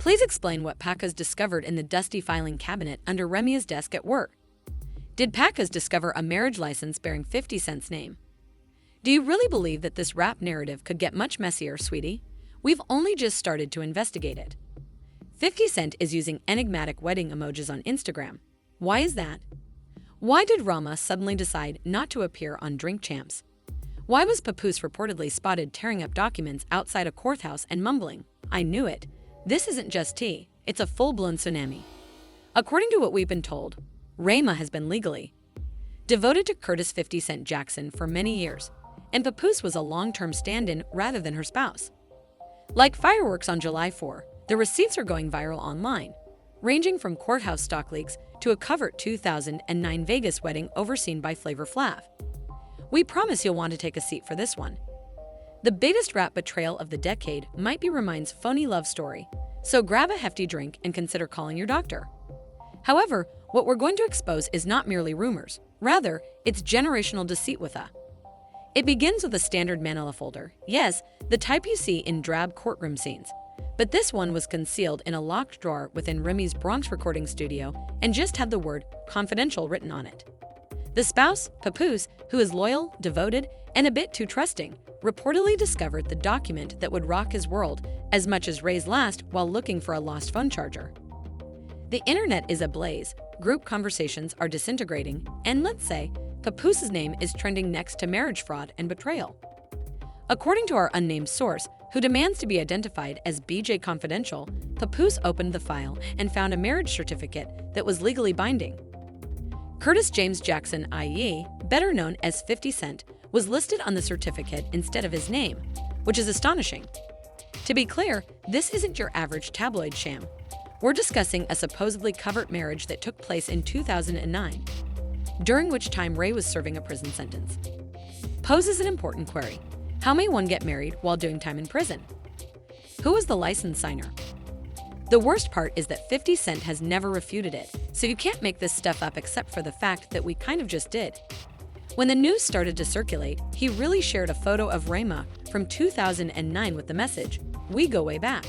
Please explain what Papoose discovered in the dusty filing cabinet under Remy's desk at work. Did Papoose discover a marriage license bearing 50 Cent's name? Do you really believe that this rap narrative could get much messier, sweetie? We've only just started to investigate it. 50 Cent is using enigmatic wedding emojis on Instagram. Why is that? Why did Rama suddenly decide not to appear on Drink Champs? Why was Papoose reportedly spotted tearing up documents outside a courthouse and mumbling, "I knew it. This isn't just tea, it's a full-blown tsunami"? According to what we've been told, Remy Ma has been legally devoted to Curtis 50 Cent Jackson for many years, and Papoose was a long-term stand-in rather than her spouse. Like fireworks on July 4, the receipts are going viral online, ranging from courthouse stock leaks to a covert 2009 Vegas wedding overseen by Flavor Flav. We promise you'll want to take a seat for this one. The biggest rap betrayal of the decade might be Remy's phony love story, so grab a hefty drink and consider calling your doctor. However, what we're going to expose is not merely rumors, rather, it's generational deceit with a. It begins with a standard manila folder, yes, the type you see in drab courtroom scenes. But this one was concealed in a locked drawer within Remy's Bronx recording studio and just had the word confidential written on it. The spouse, Papoose, who is loyal, devoted, and a bit too trusting, reportedly discovered the document that would rock his world as much as Ray's last while looking for a lost phone charger. The internet is ablaze, group conversations are disintegrating, and let's say, Papoose's name is trending next to marriage fraud and betrayal. According to our unnamed source, who demands to be identified as BJ Confidential, Papoose opened the file and found a marriage certificate that was legally binding. Curtis James Jackson, i.e., better known as 50 Cent, was listed on the certificate instead of his name, which is astonishing. To be clear, this isn't your average tabloid sham. We're discussing a supposedly covert marriage that took place in 2009, during which time Ray was serving a prison sentence. Poses an important query. How may one get married while doing time in prison? Who was the license signer? The worst part is that 50 Cent has never refuted it, so you can't make this stuff up except for the fact that we kind of just did. When the news started to circulate, he really shared a photo of Remy Ma from 2009 with the message, "We go way back."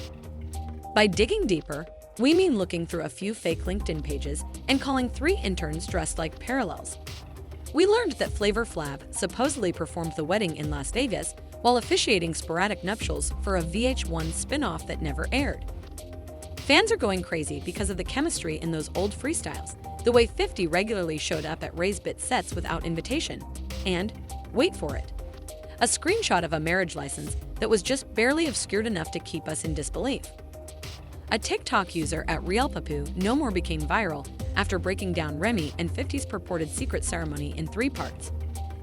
By digging deeper, we mean looking through a few fake LinkedIn pages and calling 3 interns dressed like parallels. We learned that Flavor Flav supposedly performed the wedding in Las Vegas while officiating sporadic nuptials for a VH1 spin-off that never aired. Fans are going crazy because of the chemistry in those old freestyles, the way 50 regularly showed up at Ray's Bit sets without invitation, and, wait for it, a screenshot of a marriage license that was just barely obscured enough to keep us in disbelief. A TikTok user at RealPapu no more became viral after breaking down Remy and 50's purported secret ceremony in 3 parts.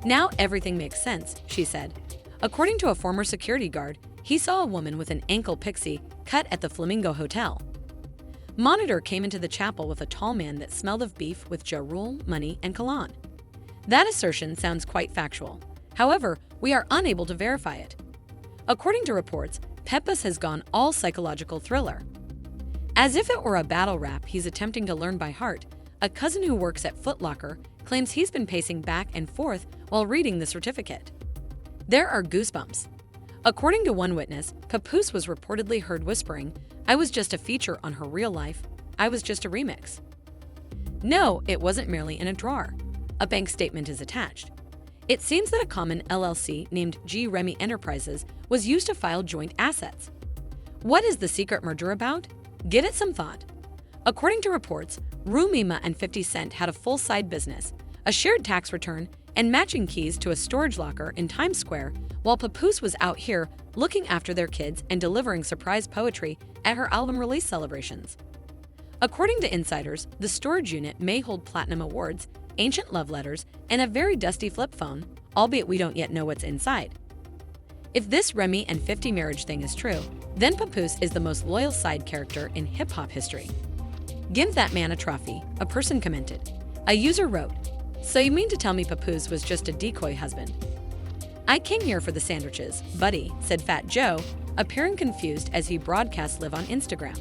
"Now everything makes sense," she said. According to a former security guard, he saw a woman with an ankle pixie cut at the Flamingo Hotel. Monitor came into the chapel with a tall man that smelled of beef with Ja Rule, money, and cologne. That assertion sounds quite factual. However, we are unable to verify it. According to reports, Papoose has gone all psychological thriller. As if it were a battle rap he's attempting to learn by heart, a cousin who works at Foot Locker claims he's been pacing back and forth while reading the certificate. There are goosebumps. According to one witness, Papoose was reportedly heard whispering, "I was just a feature on her real life. I was just a remix." No, it wasn't merely in a drawer. A bank statement is attached. It seems that a common LLC named G. Remy Enterprises was used to file joint assets. What is the secret merger about? Give it some thought. According to reports, Remy Ma and 50 Cent had a full side business, a shared tax return, and matching keys to a storage locker in Times Square, while Papoose was out here looking after their kids and delivering surprise poetry at her album release celebrations. According to insiders, the storage unit may hold platinum awards, ancient love letters, and a very dusty flip phone, albeit we don't yet know what's inside. If this Remy and 50 marriage thing is true, then Papoose is the most loyal side character in hip-hop history. "Give that man a trophy," a person commented. A user wrote, "So you mean to tell me Papoose was just a decoy husband?" "I came here for the sandwiches, buddy," said Fat Joe, appearing confused as he broadcast live on Instagram.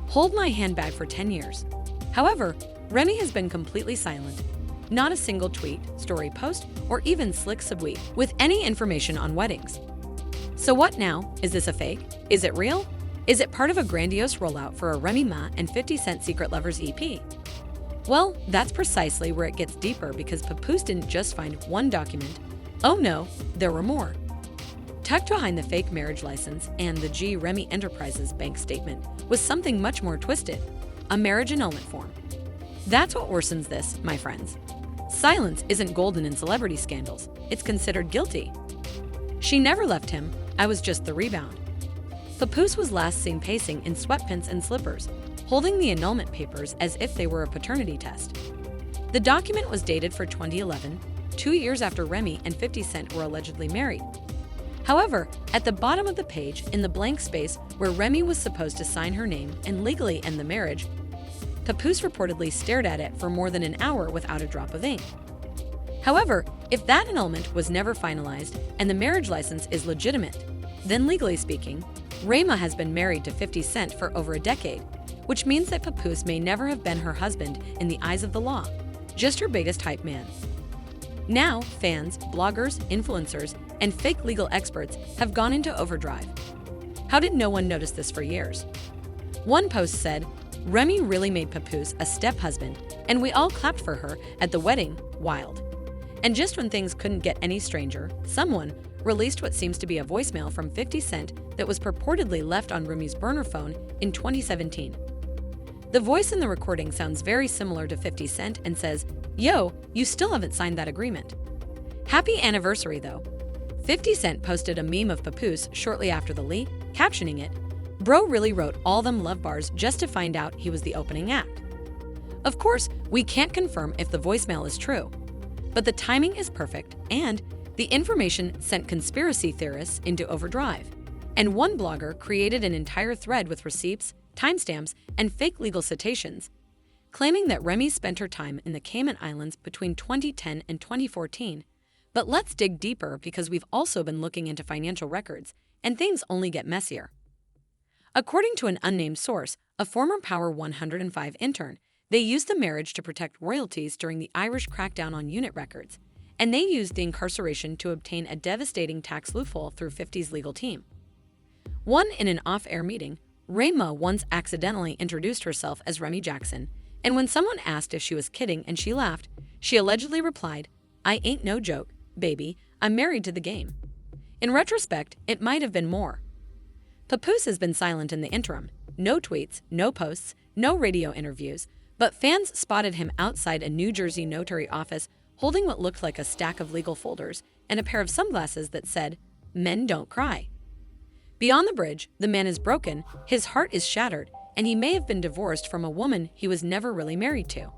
"Hold my handbag for 10 years. However, Remy has been completely silent. Not a single tweet, story post, or even slick subtweet with any information on weddings. So what now? Is this a fake? Is it real? Is it part of a grandiose rollout for a Remy Ma and 50 Cent Secret Lovers EP? Well, that's precisely where it gets deeper, because Papoose didn't just find one document. Oh no, there were more. Tucked behind the fake marriage license and the Remy Enterprises bank statement was something much more twisted: a marriage annulment form. That's what worsens this, my friends. Silence isn't golden in celebrity scandals. It's considered guilty. She never left him. I was just the rebound. Papoose was last seen pacing in sweatpants and slippers, holding the annulment papers as if they were a paternity test. The document was dated for 2011, 2 years after Remy and 50 Cent were allegedly married. However, at the bottom of the page, in the blank space where Remy was supposed to sign her name and legally end the marriage, Papoose reportedly stared at it for more than an hour without a drop of ink. However, if that annulment was never finalized and the marriage license is legitimate, then legally speaking, Remy Ma has been married to 50 Cent for over a decade, which means that Papoose may never have been her husband in the eyes of the law, just her biggest hype man. Now, fans, bloggers, influencers, and fake legal experts have gone into overdrive. How did no one notice this for years? One post said, "Remy really made Papoose a step-husband, and we all clapped for her at the wedding. Wild." And just when things couldn't get any stranger, someone released what seems to be a voicemail from 50 Cent that was purportedly left on Remy's burner phone in 2017. The voice in the recording sounds very similar to 50 Cent and says, "Yo, you still haven't signed that agreement." Happy anniversary, though. 50 Cent posted a meme of Papoose shortly after the leak, captioning it, "Bro really wrote all them love bars just to find out he was the opening act." Of course, we can't confirm if the voicemail is true, but the timing is perfect, and the information sent conspiracy theorists into overdrive. And one blogger created an entire thread with receipts, timestamps, and fake legal citations, claiming that Remy spent her time in the Cayman Islands between 2010 and 2014. But let's dig deeper, because we've also been looking into financial records, and things only get messier. According to an unnamed source, a former Power 105 intern, they used the marriage to protect royalties during the Irish crackdown on unit records, and they used the incarceration to obtain a devastating tax loophole through 50's legal team. In an off-air meeting, Remy Ma once accidentally introduced herself as Remy Jackson, and when someone asked if she was kidding and she laughed, she allegedly replied, "I ain't no joke, baby, I'm married to the game." In retrospect, it might have been more. Papoose has been silent in the interim. No tweets, no posts, no radio interviews, but fans spotted him outside a New Jersey notary office holding what looked like a stack of legal folders and a pair of sunglasses that said, "Men don't cry." Beyond the bridge, the man is broken, his heart is shattered, and he may have been divorced from a woman he was never really married to.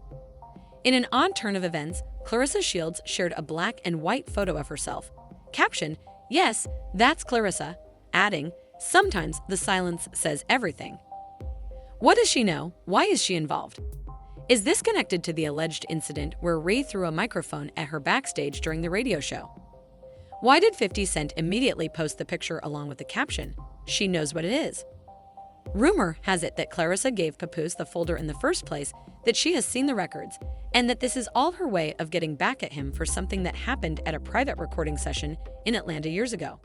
In an odd turn of events, Clarissa Shields shared a black and white photo of herself, captioned, "Yes, that's Clarissa," adding, "Sometimes the silence says everything." What does she know? Why is she involved? Is this connected to the alleged incident where Rey threw a microphone at her backstage during the radio show? Why did 50 Cent immediately post the picture along with the caption, "She knows what it is"? Rumor has it that Clarissa gave Papoose the folder in the first place, that she has seen the records, and that this is all her way of getting back at him for something that happened at a private recording session in Atlanta years ago.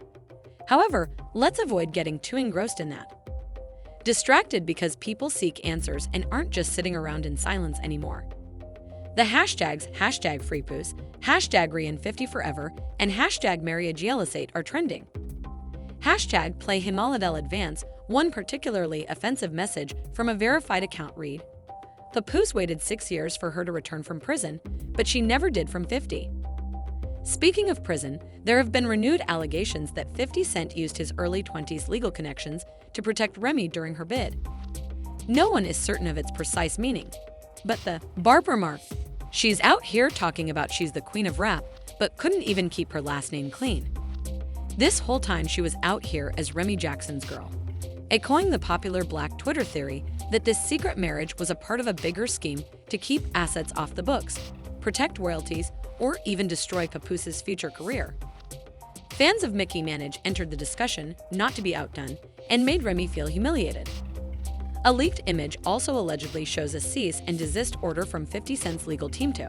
However, let's avoid getting too engrossed in that. Distracted because people seek answers and aren't just sitting around in silence anymore. The hashtags #FreePoose, #Rian50Forever, and #MarryAGLS8 are trending. #PlayHimaladel Advance, one particularly offensive message from a verified account read, "Papoose waited 6 years for her to return from prison, but she never did from 50. Speaking of prison, there have been renewed allegations that 50 Cent used his early 20s legal connections to protect Remy during her bid. No one is certain of its precise meaning, but the barb remark, "She's out here talking about she's the queen of rap, but couldn't even keep her last name clean. This whole time she was out here as Remy Jackson's girl," echoing the popular Black Twitter theory that this secret marriage was a part of a bigger scheme to keep assets off the books, protect royalties, or even destroy Papoose's future career. Fans of Mickey Manage entered the discussion, not to be outdone, and made Remy feel humiliated. A leaked image also allegedly shows a cease and desist order from 50 Cent's legal team too.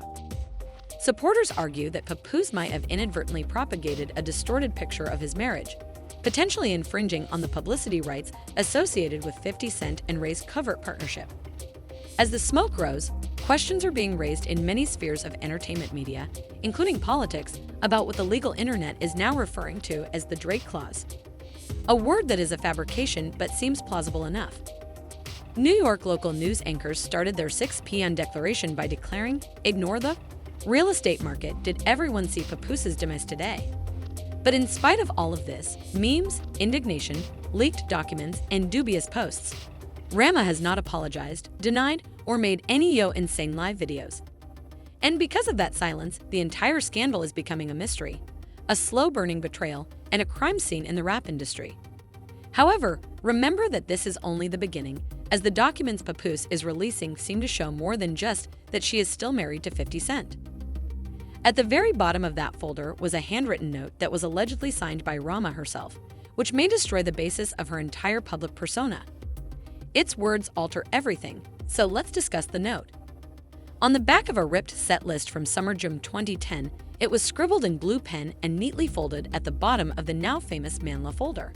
Supporters argue that Papoose might have inadvertently propagated a distorted picture of his marriage, potentially infringing on the publicity rights associated with 50 Cent and Ray's covert partnership. As the smoke grows, questions are being raised in many spheres of entertainment media, including politics, about what the legal internet is now referring to as the Drake Clause, a word that is a fabrication but seems plausible enough. New York local news anchors started their 6 p.m. declaration by declaring, "Ignore the real estate market. Did everyone see Papoose's demise today?" But in spite of all of this, memes, indignation, leaked documents, and dubious posts, Remy has not apologized, denied, or made any insane live videos. And because of that silence, the entire scandal is becoming a mystery, a slow-burning betrayal, and a crime scene in the rap industry. However, remember that this is only the beginning, as the documents Papoose is releasing seem to show more than just that she is still married to 50 Cent. At the very bottom of that folder was a handwritten note that was allegedly signed by Remy herself, which may destroy the basis of her entire public persona. Its words alter everything, so let's discuss the note. On the back of a ripped set list from Summer Jam 2010, it was scribbled in blue pen and neatly folded at the bottom of the now famous Manla folder.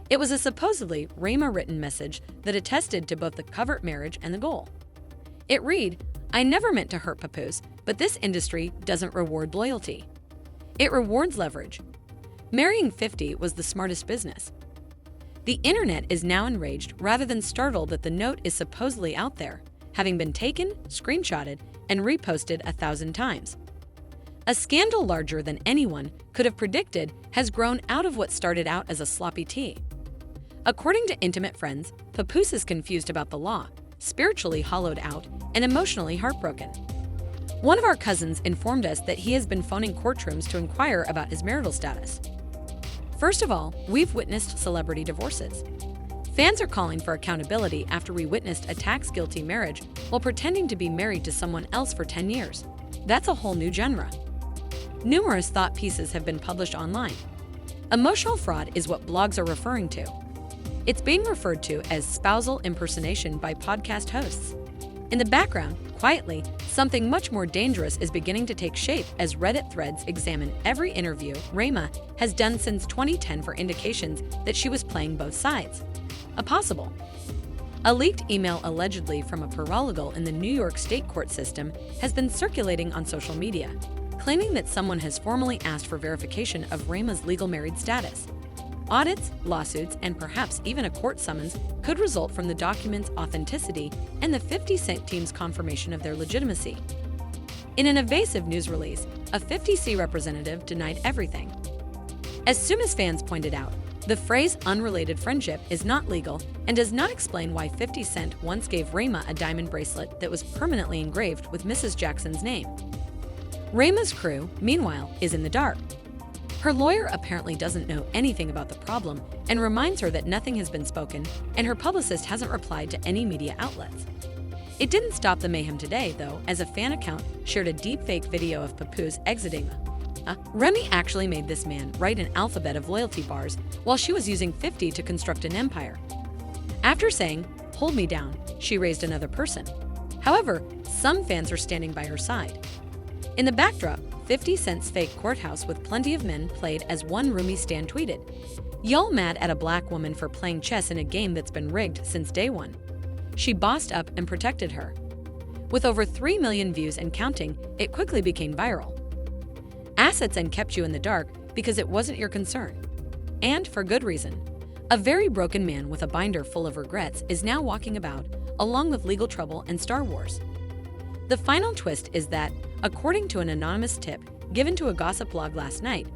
It was a supposedly Remy-written message that attested to both the covert marriage and the goal. It read, "I never meant to hurt Papoose, but this industry doesn't reward loyalty. It rewards leverage. Marrying 50 was the smartest business." The internet is now enraged rather than startled that the note is supposedly out there, having been taken, screenshotted, and reposted 1,000 times. A scandal larger than anyone could have predicted has grown out of what started out as a sloppy tea. According to intimate friends, Papoose is confused about the law, spiritually hollowed out, and emotionally heartbroken. One of our cousins informed us that he has been phoning courtrooms to inquire about his marital status. First of all, we've witnessed celebrity divorces. Fans are calling for accountability after we witnessed a tax-guilty marriage while pretending to be married to someone else for 10 years. That's a whole new genre. Numerous thought pieces have been published online. Emotional fraud is what blogs are referring to. It's being referred to as spousal impersonation by podcast hosts. In the background, quietly, something much more dangerous is beginning to take shape as Reddit threads examine every interview Remy has done since 2010 for indications that she was playing both sides. A leaked email allegedly from a paralegal in the New York State court system has been circulating on social media, claiming that someone has formally asked for verification of Remy's legal married status. Audits, lawsuits, and perhaps even a court summons could result from the document's authenticity and the 50 Cent team's confirmation of their legitimacy. In an evasive news release, a 50C representative denied everything. As soon as fans pointed out, the phrase unrelated friendship is not legal and does not explain why 50 Cent once gave Remy a diamond bracelet that was permanently engraved with Mrs. Jackson's name. Remy's crew, meanwhile, is in the dark. Her lawyer apparently doesn't know anything about the problem and reminds her that nothing has been spoken, and her publicist hasn't replied to any media outlets. It didn't stop the mayhem today, though, as a fan account shared a deepfake video of Papoose exiting. Remy actually made this man write an alphabet of loyalty bars while she was using 50 to construct an empire. After saying, "Hold me down," she raised another person. However, some fans are standing by her side. In the backdrop, 50 Cent's fake courthouse with plenty of men played as one roomie stan tweeted, "Y'all mad at a black woman for playing chess in a game that's been rigged since day one. She bossed up and protected her." With over 3 million views and counting, it quickly became viral. Assets and kept you in the dark because it wasn't your concern. And for good reason. A very broken man with a binder full of regrets is now walking about, along with legal trouble and Star Wars. The final twist is that, according to an anonymous tip given to a gossip blog last night,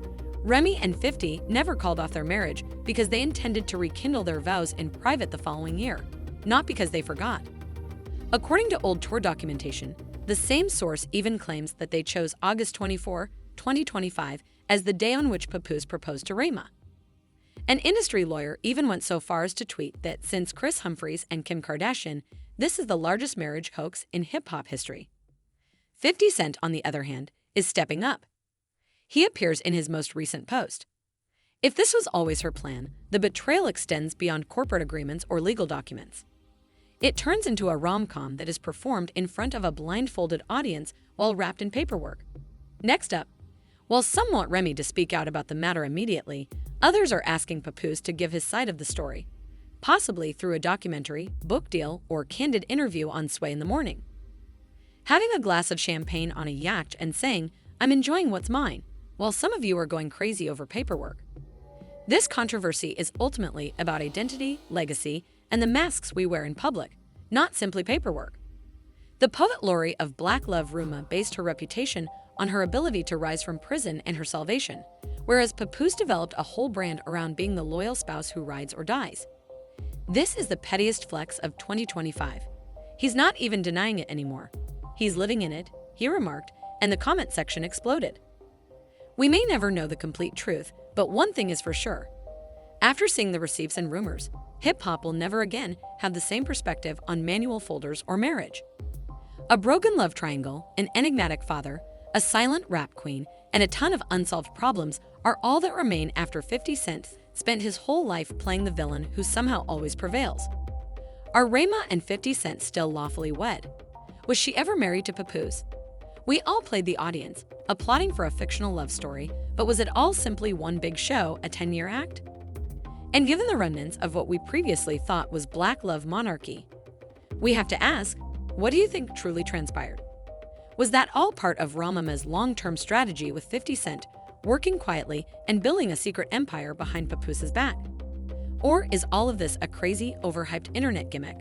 Remy and 50 never called off their marriage because they intended to rekindle their vows in private the following year, not because they forgot. According to old tour documentation, the same source even claims that they chose August 24, 2025 as the day on which Papoose proposed to Remy. An industry lawyer even went so far as to tweet that since Kris Humphries and Kim Kardashian, this is the largest marriage hoax in hip-hop history. 50 Cent, on the other hand, is stepping up. He appears in his most recent post. If this was always her plan, the betrayal extends beyond corporate agreements or legal documents. It turns into a rom-com that is performed in front of a blindfolded audience while wrapped in paperwork. Next up, while some want Remy to speak out about the matter immediately, Others are asking Papoose to give his side of the story, possibly through a documentary, book deal, or candid interview on Sway in the Morning. Having a glass of champagne on a yacht and saying, "I'm enjoying what's mine," while some of you are going crazy over paperwork. This controversy is ultimately about identity, legacy, and the masks we wear in public, not simply paperwork. The poet laureate of Black love Remy Ma based her reputation on her ability to rise from prison and her salvation, whereas Papoose developed a whole brand around being the loyal spouse who rides or dies. This is the pettiest flex of 2025. He's not even denying it anymore. He's living in it, he remarked, and the comment section exploded. We may never know the complete truth, but one thing is for sure. After seeing the receipts and rumors, hip-hop will never again have the same perspective on manual folders or marriage. A broken love triangle, an enigmatic father, a silent rap queen, and a ton of unsolved problems are all that remain after 50 Cent spent his whole life playing the villain who somehow always prevails. Are Remy Ma and 50 Cent still lawfully wed? Was she ever married to Papoose? We all played the audience, applauding for a fictional love story, but was it all simply one big show, a 10-year act? And given the remnants of what we previously thought was Black love monarchy, we have to ask, what do you think truly transpired? Was that all part of Remy Ma's long-term strategy with 50 Cent, working quietly and building a secret empire behind Papoose's back? Or is all of this a crazy, overhyped internet gimmick?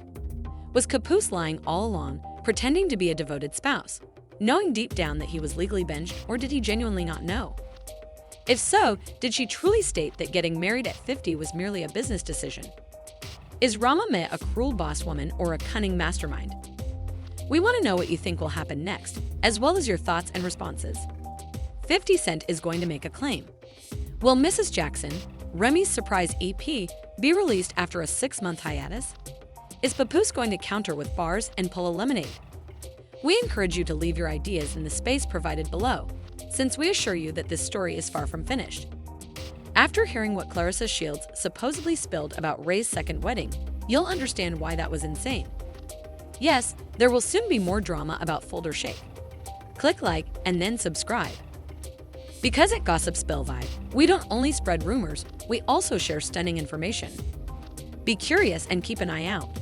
Was Papoose lying all along, pretending to be a devoted spouse, knowing deep down that he was legally benched, or did he genuinely not know? If so, did she truly state that getting married at 50 was merely a business decision? Is Remy Ma a cruel boss woman or a cunning mastermind? We want to know what you think will happen next, as well as your thoughts and responses. 50 Cent is going to make a claim. Will Mrs. Jackson, Remy's surprise EP, be released after a 6-month hiatus? Is Papoose going to counter with bars and pull a lemonade? We encourage you to leave your ideas in the space provided below, since we assure you that this story is far from finished. After hearing what Clarissa Shields supposedly spilled about Ray's second wedding, you'll understand why that was insane. Yes, there will soon be more drama about Folder Shake. Click like and then subscribe. Because at Gossip Spill Vibe, we don't only spread rumors, we also share stunning information. Be curious and keep an eye out.